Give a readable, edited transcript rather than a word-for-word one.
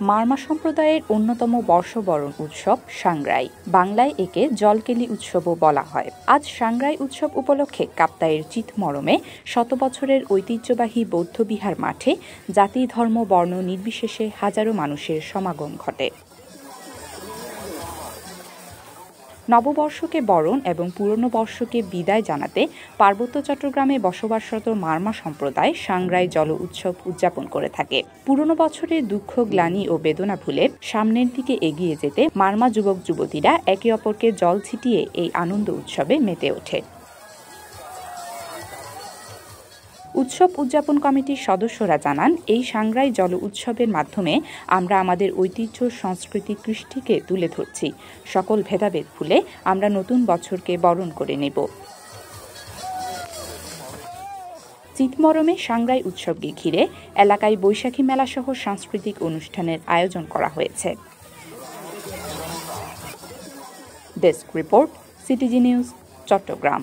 মারমা সম্প্রদায়ের অন্যতম বর্ষবরণ উৎসব সাংগ্রাই, বাংলায় একে জলকেলি উৎসবও বলা হয়। আজ সাংগ্রাই উৎসব উপলক্ষে কাপ্তাইয়ের চিতমরমে শত বছরের ঐতিহ্যবাহী বৌদ্ধবিহার মাঠে জাতি, ধর্ম, বর্ণ নির্বিশেষে হাজারো মানুষের সমাগম ঘটে। নববর্ষকে বরণ এবং পুরনো বর্ষকে বিদায় জানাতে পার্বত্য চট্টগ্রামে বসবাসরত মারমা সম্প্রদায় সাংগ্রাই জল উৎসব উদযাপন করে থাকে। পুরনো বছরের দুঃখ, গ্লানি ও বেদনা ভুলে সামনের দিকে এগিয়ে যেতে মারমা যুবক যুবতীরা একে অপরকে জল ছিটিয়ে এই আনন্দ উৎসবে মেতে ওঠে। উৎসব উদযাপন কমিটির সদস্যরা জানান, এই সাংগ্রাই জল উৎসবের মাধ্যমে আমরা আমাদের ঐতিহ্য, সংস্কৃতি, কৃষ্টিকে তুলে ধরছি। সকল ভেদাভেদ ভুলে আমরা নতুন বছরকে বরণ করে নেব। চিতমরমে সাংগ্রাই উৎসবকে ঘিরে এলাকায় বৈশাখী মেলা সহ সাংস্কৃতিক অনুষ্ঠানের আয়োজন করা হয়েছে। Desk report, CTG news, Chittagong.